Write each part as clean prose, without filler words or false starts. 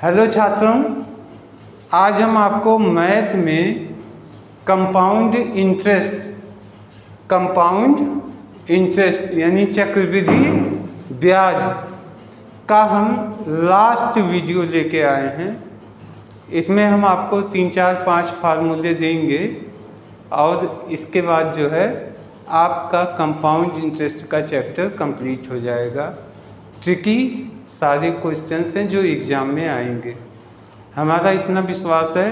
Hello छात्रों, आज हम आपको मैथ में कंपाउंड इंटरेस्ट यानी चक्रवृद्धि ब्याज का हम लास्ट वीडियो लेके आए हैं। इसमें हम आपको 3, 4, 5 फार्मूले देंगे और इसके बाद जो है आपका कंपाउंड इंटरेस्ट का चैप्टर कंप्लीट हो जाएगा। ट्रिकी सारे क्वेश्चंस हैं जो एग्ज़ाम में आएंगे। हमारा इतना विश्वास है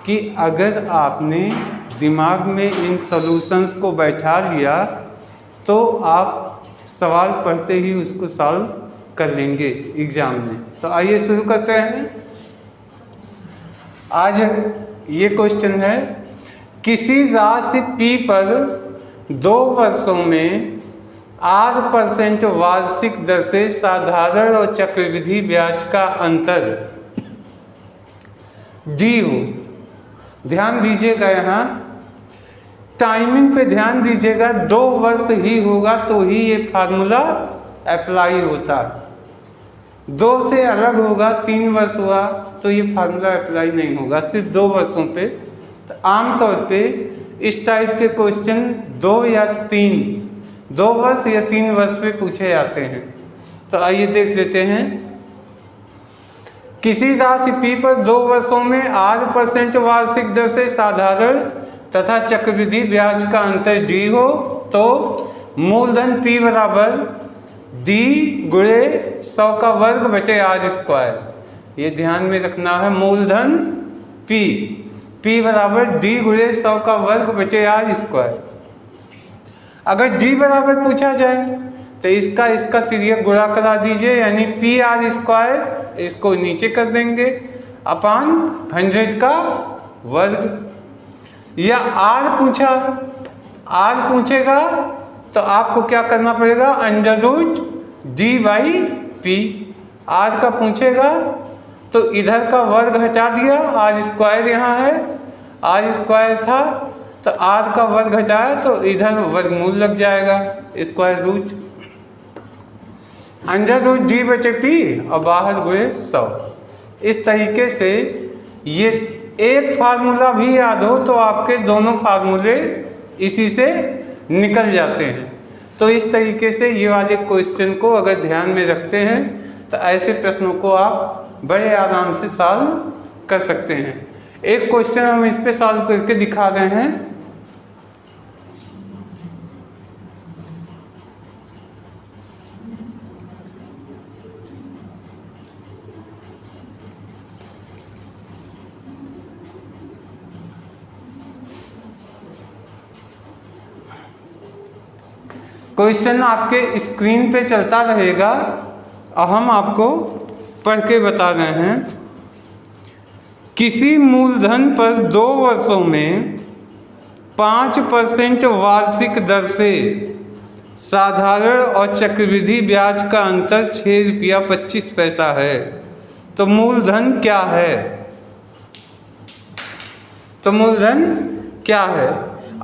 कि अगर आपने दिमाग में इन सॉल्यूशंस को बैठा लिया तो आप सवाल पढ़ते ही उसको सॉल्व कर लेंगे एग्ज़ाम में। तो आइए शुरू करते हैं। आज ये क्वेश्चन है, किसी राशि P पर 2 वर्षों में 8% वार्षिक दर से साधारण और चक्रवृद्धि ब्याज का अंतर D हो। ध्यान दीजिएगा, यहाँ टाइमिंग पे ध्यान दीजिएगा। 2 वर्ष ही होगा तो ही ये फार्मूला अप्लाई होता। 2 से अलग होगा, 3 वर्ष हुआ तो ये फार्मूला अप्लाई नहीं होगा, सिर्फ 2 वर्षों पे। तो आमतौर पे इस टाइप के क्वेश्चन 2 वर्ष या 3 वर्ष पे पूछे जाते हैं। तो आइए देख लेते हैं। किसी राशि P पर 2 वर्षों में 8% वार्षिक दर से साधारण तथा चक्रवृद्धि ब्याज का अंतर D हो तो मूलधन P बराबर D गुणे 100 का वर्ग बटे r²। ये ध्यान में रखना है। मूलधन P बराबर D गुणे 100 का वर्ग बटे r²। अगर D बराबर पूछा जाए तो इसका तिर्यक गुणा करा दीजिए, यानी PR², इसको नीचे कर देंगे, अपान 100 का वर्ग। या R पूछेगा तो आपको क्या करना पड़ेगा, √D/P। R का पूछेगा तो इधर का वर्ग हटा दिया, r² यहाँ है, r² था तो r का वर्ग हटाया तो इधर वर्गमूल लग जाएगा, स्क्वायर रूट। √D/P और बाहर गुणे 100। इस तरीके से ये एक फार्मूला भी याद हो तो आपके दोनों फार्मूले इसी से निकल जाते हैं। तो इस तरीके से ये वाले क्वेश्चन को अगर ध्यान में रखते हैं तो ऐसे प्रश्नों को आप बड़े आराम से सॉल्व कर सकते हैं। एक क्वेश्चन हम इस पे सॉल्व करके दिखा रहे हैं। क्वेश्चन आपके स्क्रीन पे चलता रहेगा और हम आपको पढ़ के बता रहे हैं। किसी मूलधन पर 2 वर्षों में 5% वार्षिक दर से साधारण और चक्रवृद्धि ब्याज का अंतर ₹6.25 है, तो मूलधन क्या है?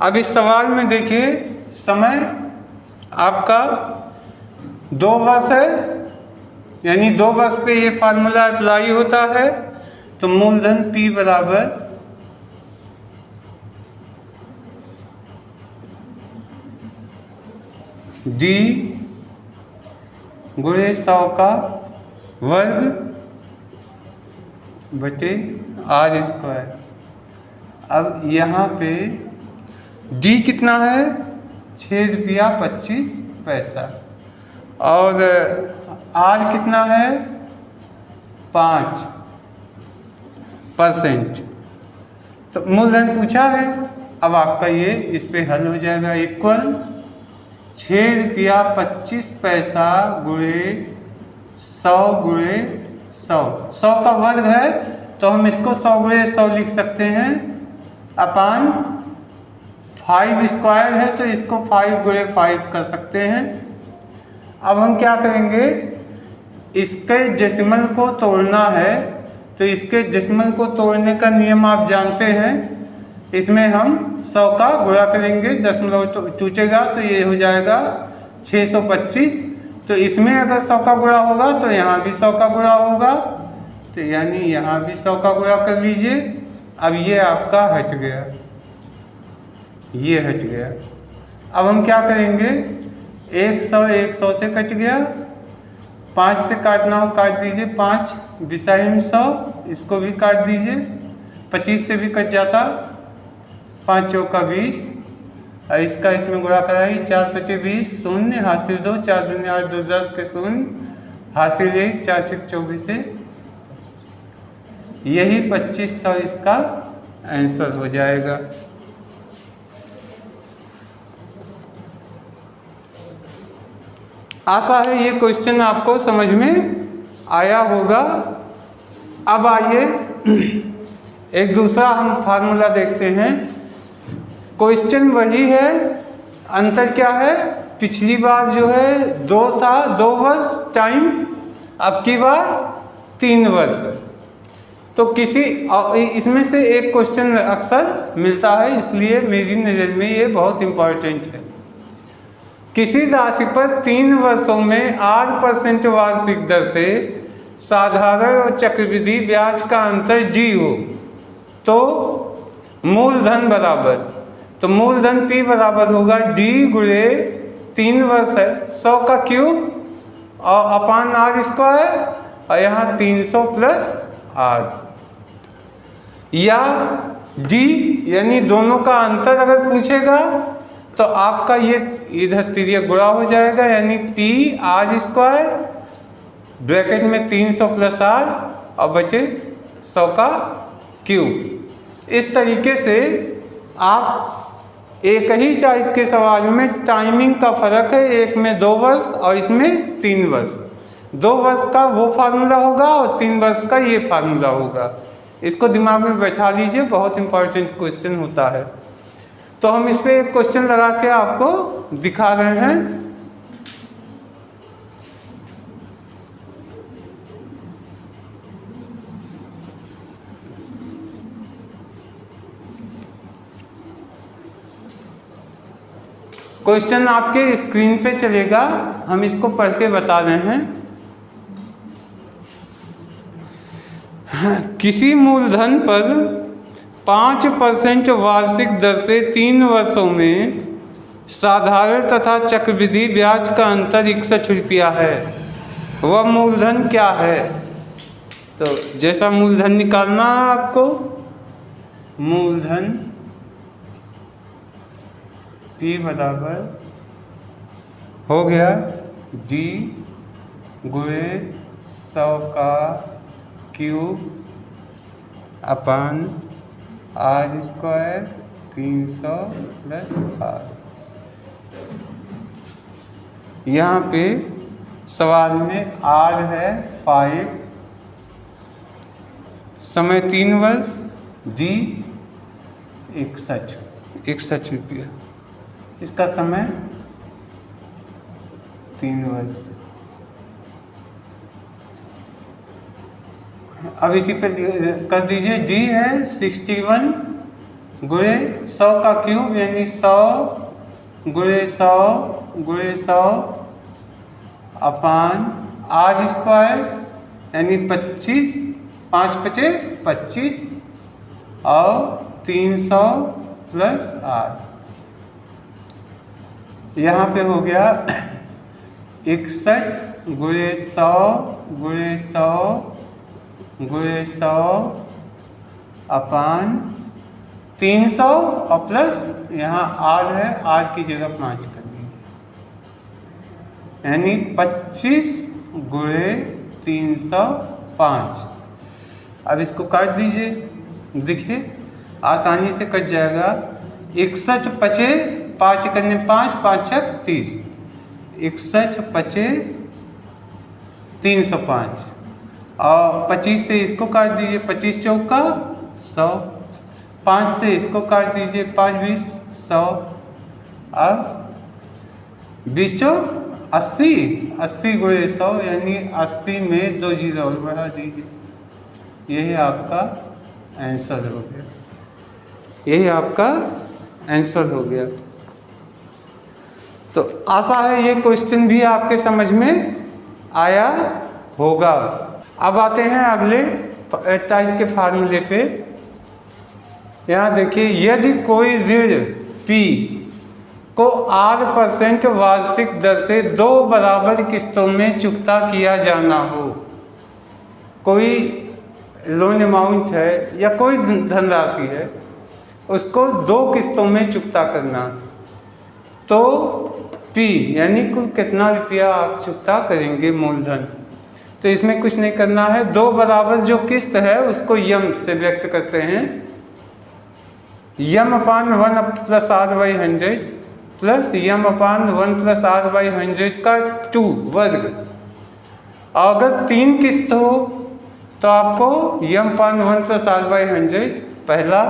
अब इस सवाल में देखिए, समय आपका 2 वर्ष है, यानी 2 वर्ष पे ये फार्मूला अप्लाई होता है। तो मूलधन P बराबर D गुणे 100 का वर्ग बटे r²। अब यहाँ पे D कितना है, ₹6.25 और R कितना है, 5%। तो मूलधन पूछा है। अब आपका ये इस पे हल हो जाएगा, इक्वल ₹6.25 गुणे 100 गुणे 100। 100 का वर्ग है तो हम इसको 100 गुणे 100 लिख सकते हैं, अपान 5² है तो इसको 5 गुणे 5 कर सकते हैं। अब हम क्या करेंगे, इसके डेसिमल को तोड़ना है तो इसके डेसिमल को तोड़ने का नियम आप जानते हैं। इसमें हम 100 का गुणा करेंगे, दशमलव टूटेगा तो ये हो जाएगा 625। तो इसमें अगर 100 का गुणा होगा तो यहाँ भी 100 का गुणा होगा तो यानी यहाँ भी 100 का गुणा कर लीजिए। अब ये आपका हट गया, ये हट गया। अब हम क्या करेंगे, 100 से कट गया, 5 से काटना हो काट दीजिए, 5 बिसाइम 100, इसको भी काट दीजिए, 25 से भी कट जाता, 5 चौका 20, और इसका इसमें गुणा कराई, 4 पचे 20, शून्य हासिल 2, 4 दूनी 8, 2 10 के शून्य हासिल 1, 4 छक 24 से, यही 2500 इसका आंसर हो जाएगा। आशा है ये क्वेश्चन आपको समझ में आया होगा। अब आइए एक दूसरा हम फार्मूला देखते हैं। क्वेश्चन वही है, अंतर क्या है, पिछली बार जो है 2 था, 2 वर्ष टाइम, अब की बार 3 वर्ष। तो किसी इसमें से एक क्वेश्चन अक्सर मिलता है, इसलिए मेरी नज़र में ये बहुत इम्पोर्टेंट है। किसी राशि पर 3 वर्षों में 8% वार्षिक दर से साधारण और चक्रवृद्धि ब्याज का अंतर D हो तो मूलधन बराबर, तो मूलधन P बराबर होगा D गुणे 3 वर्ष है 100 का क्यूब और अपान R स्क्वायर, और यहाँ 300 प्लस R, या D यानी दोनों का अंतर अगर पूछेगा तो आपका ये इधर तिर्यक गुणा हो जाएगा, यानी P R स्क्वायर ब्रैकेट में 300 प्लस R और बचे 100 का क्यूब। इस तरीके से आप एक ही टाइप के सवाल में टाइमिंग का फर्क है, एक में 2 वर्ष और इसमें 3 वर्ष, 2 वर्ष का वो फार्मूला होगा और 3 वर्ष का ये फार्मूला होगा। इसको दिमाग में बैठा लीजिए, बहुत इंपॉर्टेंट क्वेश्चन होता है। तो हम इस पे एक क्वेश्चन लगा के आपको दिखा रहे हैं। क्वेश्चन आपके स्क्रीन पे चलेगा, हम इसको पढ़ के बता रहे हैं। किसी मूलधन पर 5% वार्षिक दर से 3 वर्षों में साधारण तथा चक्रवृद्धि ब्याज का अंतर 61 रुपया है, वह मूलधन क्या है। तो जैसा मूलधन निकालना है आपको, मूलधन P बराबर हो गया D गुणे 100 का क्यूब अपान R स्क्वायर 300 प्लस R। यहाँ पे सवाल में R है 5, समय 3 वर्ष, D 61 रुपया, इसका समय 3 वर्ष। अब इसी पे कर दीजिए, D है 61 गुणे 100 का क्यूब, यानी 100 गुणे 100 गुणे 100 अपान R स्क्वायर, यानी 25, 5 पचे 25 और 300 प्लस R। यहाँ पे हो गया 61 गुणे 100 गुणे 100 गुणे 100 अपान 300 और प्लस यहाँ R है, R की जगह 5 कर दीजिए, यानी 25 गुणे 305। अब इसको काट दीजिए, देखिए आसानी से कट जाएगा। 61 पचे 5 करने 5, 5 छक 30, 61 पचे 305 और 25 से इसको काट दीजिए, 25 चौका 100, 5 से इसको काट दीजिए, 5 20 100 और 20 चौक 80, 80 गुणे 100, यानी 80 में 2 जीरो और बढ़ा दीजिए। यही आपका आंसर हो गया, यही आपका आंसर हो गया। तो आशा है ये क्वेश्चन भी आपके समझ में आया होगा। अब आते हैं अगले टाइप के फार्मूले पे यहाँ देखिए, यदि कोई ऋण P को 8% वार्षिक दर से 2 बराबर किस्तों में चुकता किया जाना हो, कोई लोन अमाउंट है या कोई धनराशि है, उसको 2 किस्तों में चुकता करना, तो P यानी कुल कितना रुपया आप चुकता करेंगे मूलधन। तो इसमें कुछ नहीं करना है, 2 बराबर जो किस्त है उसको यम से व्यक्त करते हैं, यम अपान 1 + r/100 प्लस यम अपान 1 + r/100 का 2 वर्ग। और अगर 3 किस्त हो तो आपको यम अपान 1 + r/100 पहला,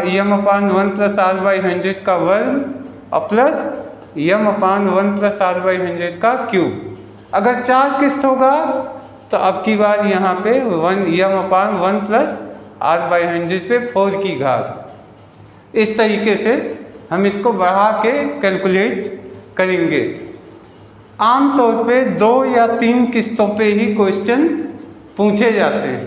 यम अपान 1 + r/100 का वर्ग और प्लस यम अपान 1 + r/100 का क्यूब। अगर 4 किस्त होगा तो अब की बार यहाँ पे यम अपान 1 + r/100 पे 4 की घात। इस तरीके से हम इसको बढ़ा के कैलकुलेट करेंगे। आमतौर पे 2 या 3 किस्तों पे ही क्वेश्चन पूछे जाते हैं।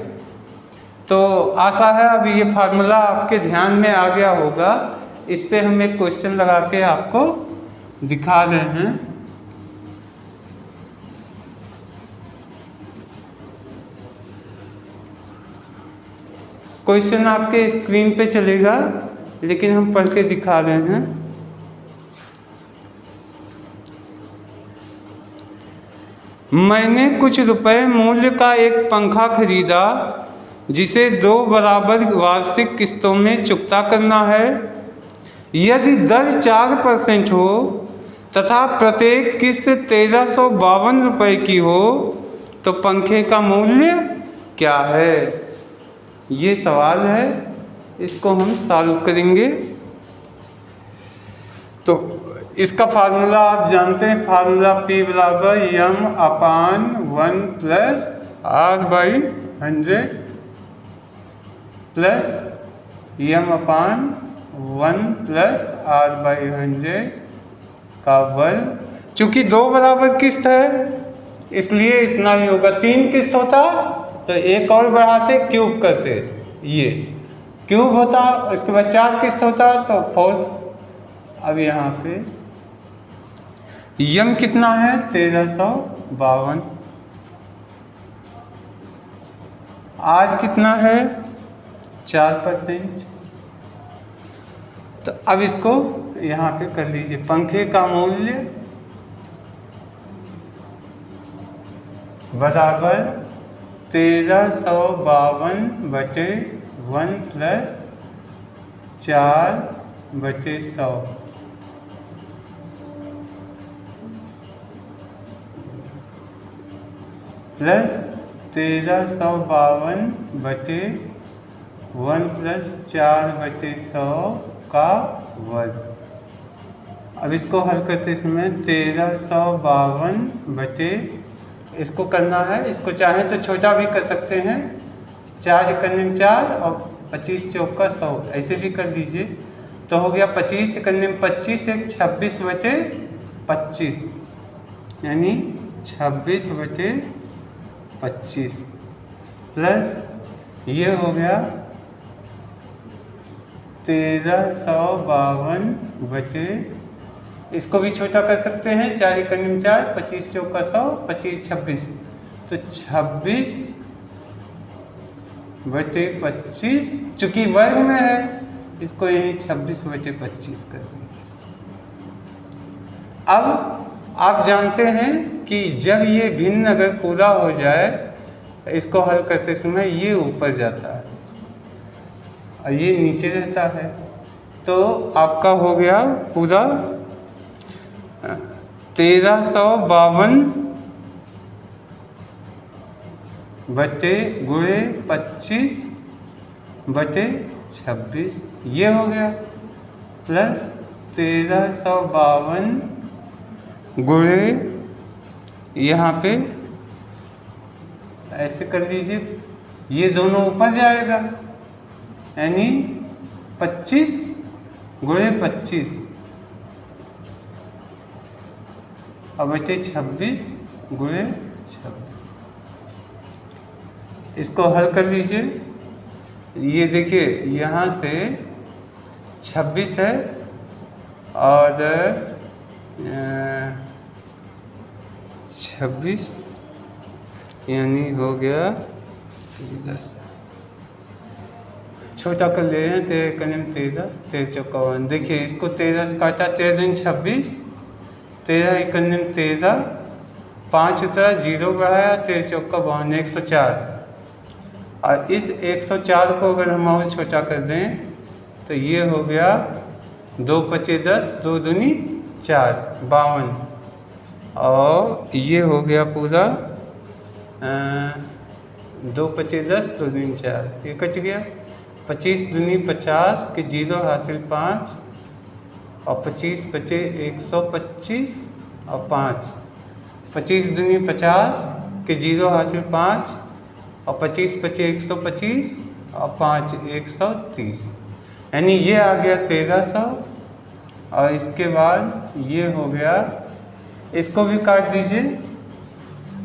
तो आशा है अब ये फार्मूला आपके ध्यान में आ गया होगा। इस पे हम एक क्वेश्चन लगा के आपको दिखा रहे हैं। क्वेश्चन आपके स्क्रीन पे चलेगा, लेकिन हम पढ़ के दिखा रहे हैं। मैंने कुछ रुपए मूल्य का एक पंखा खरीदा जिसे 2 बराबर वार्षिक किस्तों में चुकता करना है। यदि दर 4% हो तथा प्रत्येक किस्त 1352 रुपये की हो तो पंखे का मूल्य क्या है? ये सवाल है, इसको हम सॉल्व करेंगे। तो इसका फार्मूला आप जानते हैं, फार्मूला P बराबर यम अपान 1 + r/100 प्लस यम अपान 1 + r/100 का वर्ग। चूँकि 2 बराबर किस्त है इसलिए इतना ही होगा। 3 किस्त होता तो एक और बढ़ाते, क्यूब करते, ये क्यूब होता। उसके बाद 4 किस्त होता तो 4। अब यहाँ पे यम कितना है? 1352। आज कितना है? 4%। तो अब इसको यहाँ पे कर लीजिए। पंखे का मूल्य बराबर 1352/1 + 4/100 प्लस 1352/1 + 4/100 का वर्ग। अब इसको हल करते समय 1352 इसको करना है। इसको चाहे तो छोटा भी कर सकते हैं, 4 × 4 और 25 चौका 100, ऐसे भी कर लीजिए। तो हो गया 25 × 25 एक 26/25, यानी 26/25 प्लस ये हो गया 1352/, इसको भी छोटा कर सकते हैं, 4 × 4 25 चौका 100, 25 26, तो 26/25। चूँकि वर्ग में है इसको यही 26/25 कर देंगे। अब आप जानते हैं कि जब ये भिन्न अगर पूरा हो जाए इसको हल करते समय ये ऊपर जाता है और ये नीचे रहता है, तो आपका हो गया पूरा 1352/25/26 ये हो गया, प्लस 1352 यहाँ पे ऐसे कर लीजिए, ये दोनों ऊपर जाएगा, यानी 25/25 और बचे 26/26। इसको हल कर लीजिए। ये देखिए यहाँ से 26 है और 26 यानी हो गया 10, छोटा कर ले रहे हैं 13 करीब 13, 13 चौका 1। देखिए इसको 13 से काटा, 13 दूनी 26, 13 करीब 13, 5 उतरा, 0 बढ़ाया, 13 चौका 52, 104। और इस 104 को अगर हम और छोटा कर दें तो ये हो गया 2 पचे 10, 2 दूनी 4, 52। और ये हो गया पूरा 2 पचे 10, 2 दूनी 4, ये कट गया। 25 दूनी 50 के 0 हासिल 5 और 25 पचे 125 और 5, 25 दूनी 50 के 0 हासिल 5 और 25 पचे 125 और 5 130, यानी ये आ गया 1300। और इसके बाद ये हो गया, इसको भी काट दीजिए,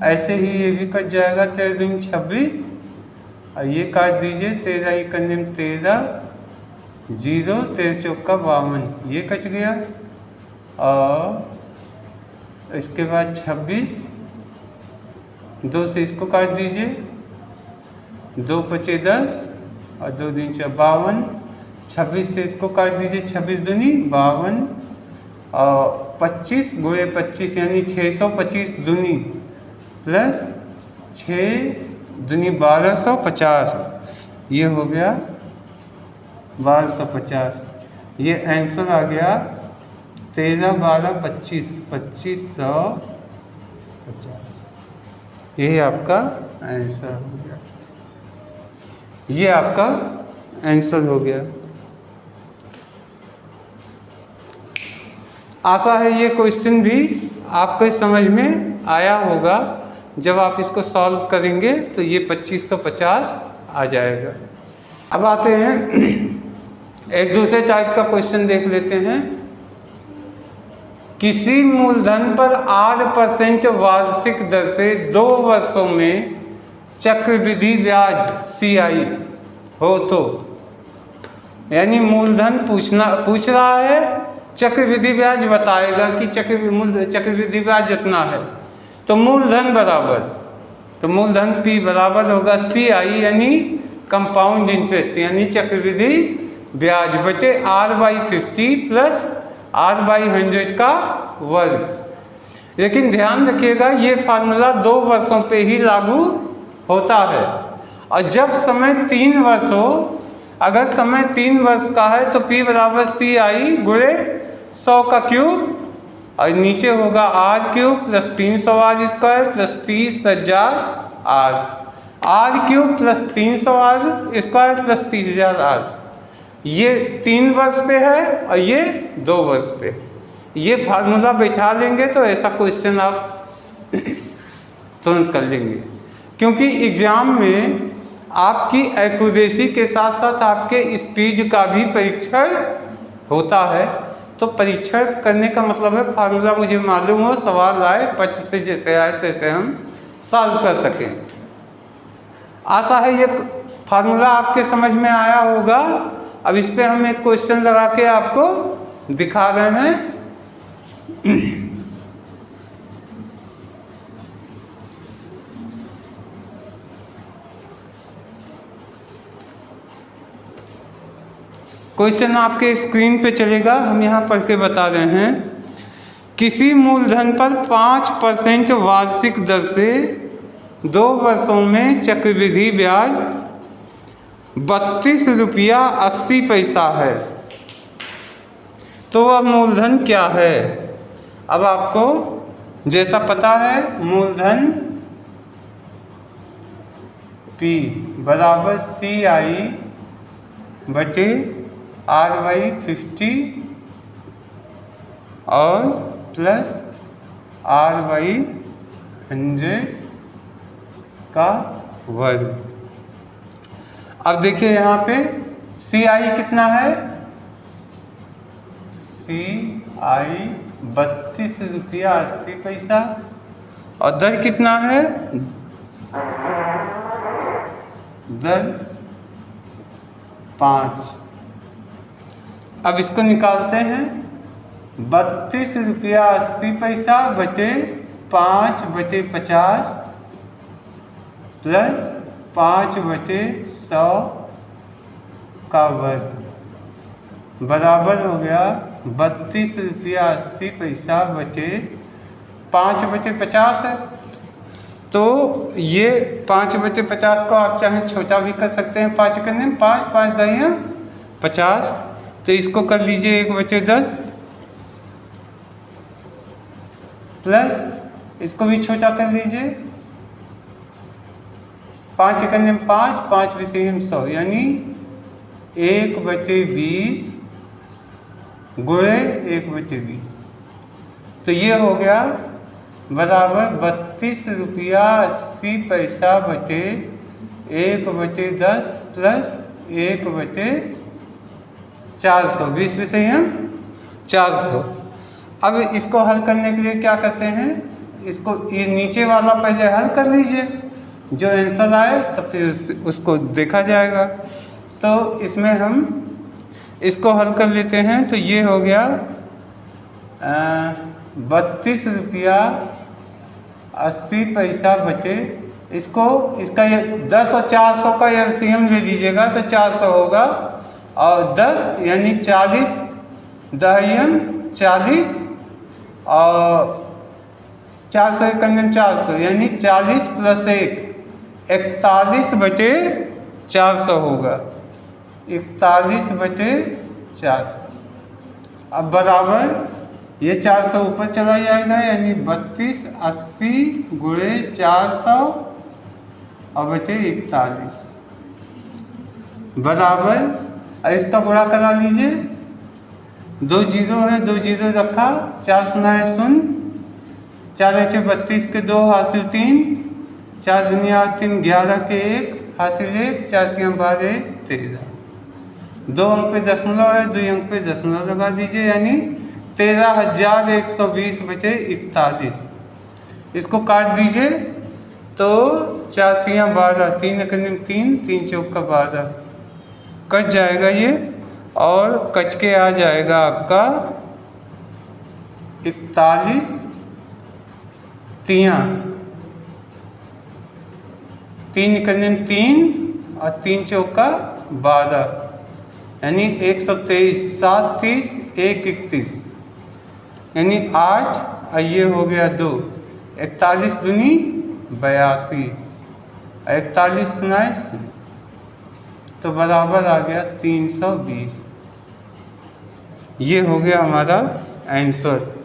ऐसे ही ये भी कट जाएगा 13 दूनी 26 और ये काट दीजिए 13 करीब 13, 0, 13 चौका 52, ये कट गया। और इसके बाद 26, 2 से इसको काट दीजिए, 2 पचे 10 और 2 दूनी 4, 52। 26 से इसको काट दीजिए, 26 दूनी 52 और 25 गुणे 25 यानी 625 दूनी प्लस 6 दूनी 1250, ये हो गया 1250। ये आंसर आ गया 13, 12, 25, 2550। यही आपका आंसर हो गया, ये आपका आंसर हो गया। आशा है ये क्वेश्चन भी आपके समझ में आया होगा। जब आप इसको सॉल्व करेंगे तो ये 2550 आ जाएगा। अब आते हैं एक दूसरे टाइप का क्वेश्चन देख लेते हैं। किसी मूलधन पर 8% वार्षिक दर से 2 वर्षों में चक्रवृद्धि ब्याज CI हो तो, यानी मूलधन पूछ रहा है, चक्रवृद्धि ब्याज बताएगा कि चक्रवृद्धि ब्याज जितना है, तो मूलधन P बराबर होगा CI यानी कंपाउंड इंटरेस्ट यानी चक्रवृद्धि ब्याज बटे R/50 प्लस R/100 का वर्ग। लेकिन ध्यान रखिएगा ये फार्मूला 2 वर्षों पे ही लागू होता है। और जब समय 3 वर्ष हो, अगर समय 3 वर्ष का है तो P बराबर CI गुणे 100 का क्यूब और नीचे होगा R³ plus 300R square plus 30,000 R³ plus 300R square plus 30,000 ये 3 वर्ष पे है और ये 2 वर्ष पे। ये फार्मूला बैठा लेंगे तो ऐसा क्वेश्चन आप तुरंत कर लेंगे, क्योंकि एग्जाम में आपकी एक्यूरेसी के साथ साथ आपके स्पीड का भी परीक्षण होता है। तो परीक्षण करने का मतलब है फार्मूला मुझे मालूम हो, सवाल आए पट से जैसे आए तैसे हम सॉल्व कर सकें। आशा है ये फार्मूला आपके समझ में आया होगा। अब इस पे हम एक क्वेश्चन लगा के आपको दिखा रहे हैं। क्वेश्चन आपके स्क्रीन पे चलेगा, हम यहाँ पढ़ के बता रहे हैं। किसी मूलधन पर 5% वार्षिक दर से 2 वर्षों में चक्रवृद्धि ब्याज 32 रुपया 80 पैसा है, तो वह मूलधन क्या है? अब आपको जैसा पता है मूलधन P बराबर CI बटे R/50 और प्लस R/100 का वर्ग। अब देखिए यहाँ पे CI कितना है? CI 32 रुपया 80 पैसा और दर कितना है? दर 5। अब इसको निकालते हैं। 32 रुपया 80 पैसा बटे 5 बटे 50 प्लस 5 बटे 100 का वर्ग बराबर हो गया 32 रुपया 80 पैसा बटे 5 बटे 50 है। तो ये 5 बटे 50 को आप चाहें छोटा भी कर सकते हैं। 5 करने में 5 5 दाइयाँ 50, तो इसको कर लीजिए 1 बटे 10 प्लस इसको भी छोटा कर लीजिए। 5 करने में 5 5 विषय 100 यानी 1 बटे 20 गुणे 1 बटे 20। तो ये हो गया बराबर 32 रुपया 80 पैसा बटे 1 बटे 10 प्लस 1 बटे 400। 20 विषय हैं 400। अब इसको हल करने के लिए क्या करते हैं, इसको ये नीचे वाला पहले हल कर लीजिए, जो आंसर आए तो फिर उसको देखा जाएगा। तो इसमें हम इसको हल कर लेते हैं। तो ये हो गया 32 रुपया 80 पैसा बटे इसका ये 10 और 400 का एलसीएम ले लीजिएगा तो 400 होगा, और 10 यानी 40 दहियन 40 और 400 करने में 400 यानी 40 प्लस 1 41 बटे 400 होगा। 41 बटे 400। अब बराबर ये 400 ऊपर चला जाएगा यानी 32 80 गुणे 400 और बटे 41 बराबर। इसका गुणा करा लीजिए। 2 जीरो है, 2 जीरो रखा, 4 सुना है 0, 4 अच्छे 32 के 2 हासिल 3, 4 दुनिया 3 11 के 1 हासिल 1, 4 के 12 13। 2 अंक पे दशमलव है, 2 अंक पे दशमलव लगा दीजिए यानी 13,120 बटे 41। इसको काट दीजिए तो 4 3 12, 3 एकम 3, 3 चौका 12 कट जाएगा ये, और कट के आ जाएगा आपका 41 3 एकम 3 और 3 चौका 12 यानी 123, 7 30 1 31 यानी 8 और ये हो गया 2, 41 दूनी 82, 41 सुनाए तो बराबर आ गया 320। ये हो गया हमारा आंसर।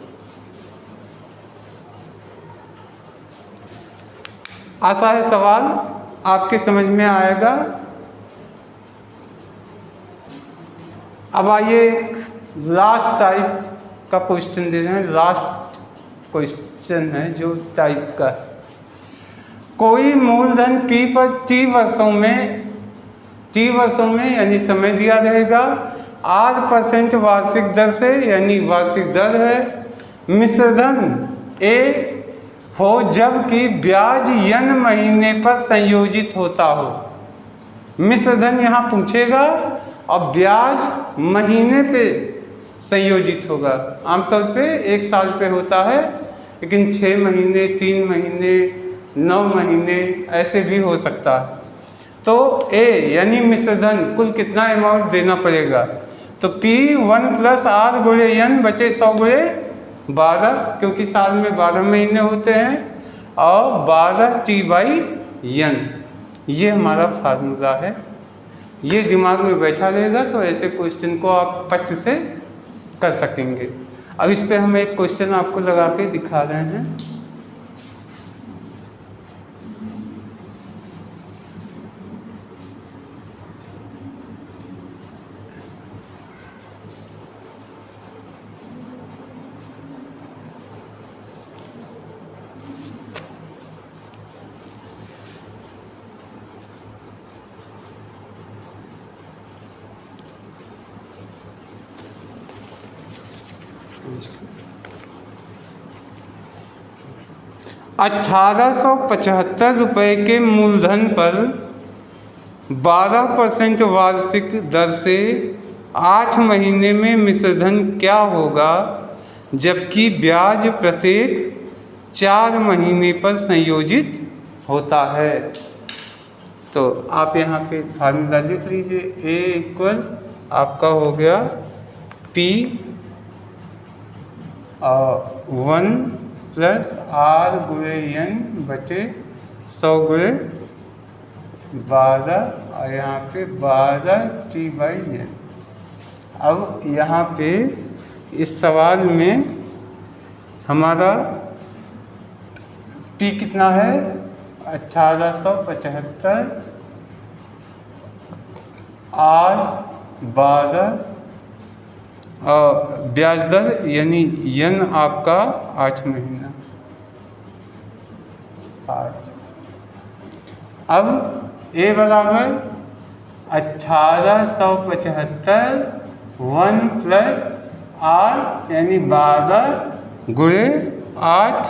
आशा है सवाल आपके समझ में आएगा। अब आइए एक लास्ट टाइप का क्वेश्चन दे रहे हैं। लास्ट क्वेश्चन है जो टाइप का है। कोई मूलधन P पर T वर्षों में यानी समय दिया रहेगा, 8% वार्षिक दर से यानी वार्षिक दर है। मिश्रधन A हो जबकि ब्याज n महीने पर संयोजित होता हो। मिश्रधन यहाँ पूछेगा और ब्याज महीने पे संयोजित होगा। आमतौर पे 1 साल पे होता है, लेकिन 6 महीने 3 महीने 9 महीने ऐसे भी हो सकता है। तो A यानी मिश्रधन कुल कितना अमाउंट देना पड़ेगा, तो P1 प्लस R गुणे n बचे 100 गुणे 12, क्योंकि साल में 12 महीने होते हैं, और 12T/n ये हमारा फार्मूला है। ये दिमाग में बैठा रहेगा तो ऐसे क्वेश्चन को आप पट से कर सकेंगे। अब इस पे हम एक क्वेश्चन आपको लगा के दिखा रहे हैं। ₹1875 के मूलधन पर 12% वार्षिक दर से 8 महीने में मिश्रधन क्या होगा, जबकि ब्याज प्रत्येक 4 महीने पर संयोजित होता है। तो आप यहाँ पे फार्मूला लिख लीजिए। ए इक्वल आपका हो गया P 1 प्लस R गुणे N बटे 100 गुणे 12 और यहाँ पे 12T/N। अब यहाँ पे इस सवाल में हमारा P कितना है 1875, R 12 और ब्याज दर यानी N आपका 8 महीना 8। अब A बराबर 1875 1 प्लस R यानी 12 गुणे 8,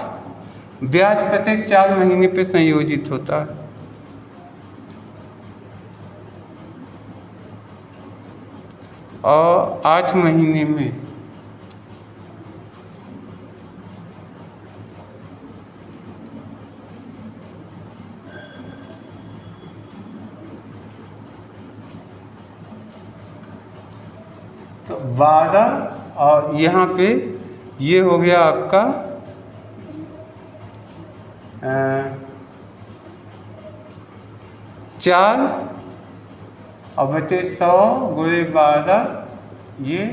ब्याज प्रत्येक 4 महीने पे संयोजित होता है। और 8 महीने में तो 12 और यहाँ पे ये हो गया आपका 4 और बटे 100 गुणे 12 ये।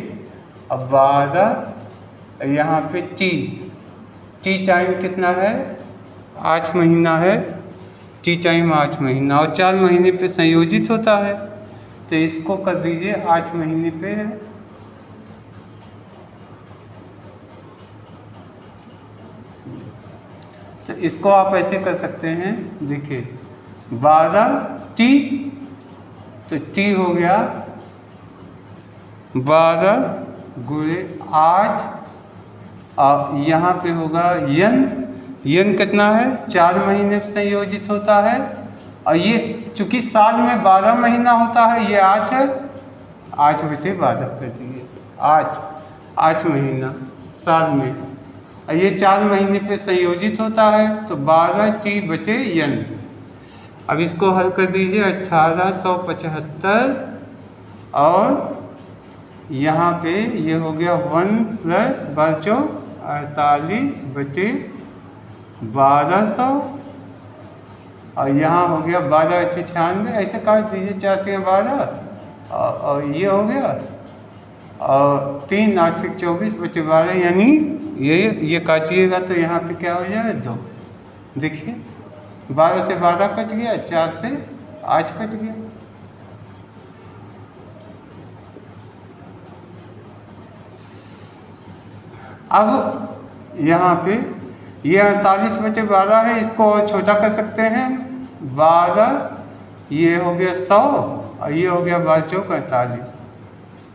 अब 12 यहाँ पे टी टाइम कितना है 8 महीना है, टी टाइम 8 महीना और 4 महीने पे संयोजित होता है। तो इसको कर दीजिए 8 महीने पे है। तो इसको आप ऐसे कर सकते हैं, देखिए 12T तो T हो गया 12 गुणे 8 और यहाँ पे होगा N कितना है 4 महीने संयोजित होता है। और ये चूंकि साल में 12 महीना होता है, ये 8 है, 8 बटे 12 कर दिए 8 महीना साल में, और ये 4 महीने पे संयोजित होता है तो 12T बटे N। अब इसको हल कर दीजिए 1875 और यहाँ पे ये हो गया 1 प्लस 48 बटे 1200 और यहाँ हो गया 12×96, ऐसे काट दीजिए 4×3=12 और ये हो गया और 3×8=24 बटे 12 यानी ये काटिएगा तो यहाँ पे क्या हो जाएगा 2। देखिए 12 से 12 कट गया, 4 से 8 कट गया। अब यहाँ पे ये 48 बटे 12 है, इसको और छोटा कर सकते हैं 12, ये हो गया 100 और ये हो गया 12×4=48,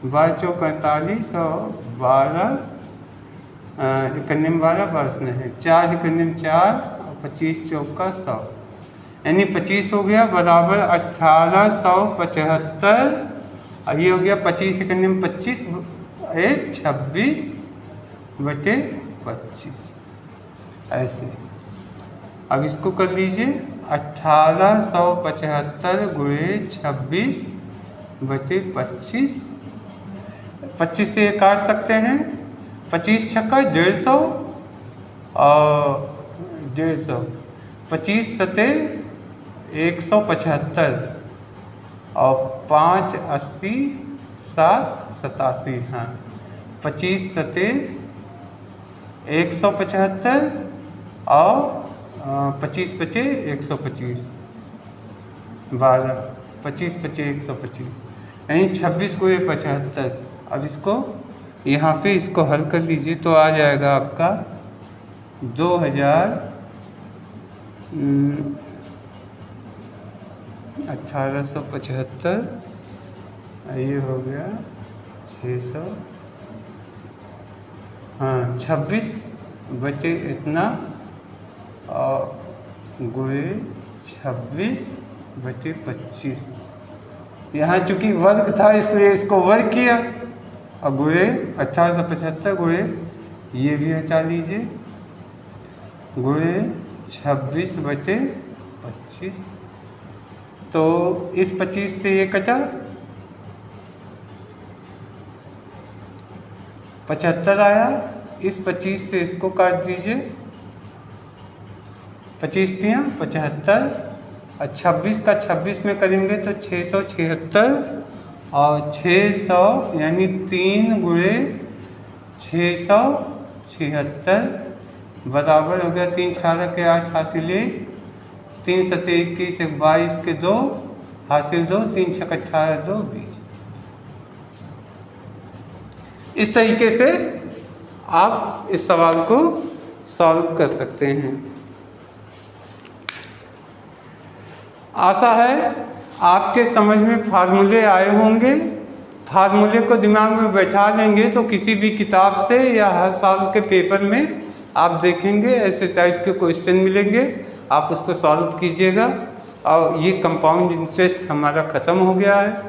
12×4=48 और 12 12 बस नहीं 4×4 25×4=100 यानी 25 हो गया बराबर 1875 और ये हो गया 25×25 26 बटे 25 ऐसे। अब इसको कर लीजिए 1875 गुणे 26 बटे 25, 25 से काट सकते हैं, 25 छक्का 150 और 150, 25 सते 175 और 5×80 7×87, हाँ 25 सते 175 और 25×5 125 12, 25×5 125 यानी 26×75। अब इसको यहाँ पे इसको हल कर लीजिए तो आ जाएगा आपका 1875, ये हो गया 600, हाँ 26 बटे इतना और गुणे 26 बटे 25 यहाँ चूंकि वर्ग था इसलिए इसको वर्ग किया, और गुणे 1875 गुणे ये भी हटा लीजिए, गुणे 26/25। तो इस 25 से ये कटा, 75 आया। इस 25 से इसको काट दीजिए, 25 तियां 75, और 26 का 26 में करेंगे तो 676, और 600 यानी 3 गुणे 676 बराबर हो गया 3 18 के 8 हासिल 1, 3 7 21 22 के 2 हासिल 2, 3 6 18 2 20। इस तरीके से आप इस सवाल को सॉल्व कर सकते हैं। आशा है आपके समझ में फार्मूले आए होंगे। फार्मूले को दिमाग में बैठा लेंगे तो किसी भी किताब से या हर साल के पेपर में आप देखेंगे ऐसे टाइप के क्वेश्चन मिलेंगे, आप उसको सॉल्व कीजिएगा। और ये कंपाउंड इंटरेस्ट हमारा ख़त्म हो गया है।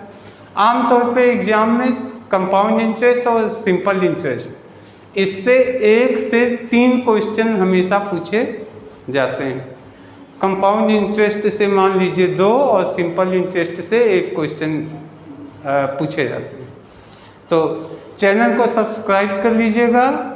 आमतौर पे एग्ज़ाम में कंपाउंड इंटरेस्ट और सिंपल इंटरेस्ट, इससे 1 से 3 क्वेश्चन हमेशा पूछे जाते हैं। कंपाउंड इंटरेस्ट से मान लीजिए 2 और सिंपल इंटरेस्ट से 1 क्वेश्चन पूछे जाते हैं। तो चैनल को सब्सक्राइब कर लीजिएगा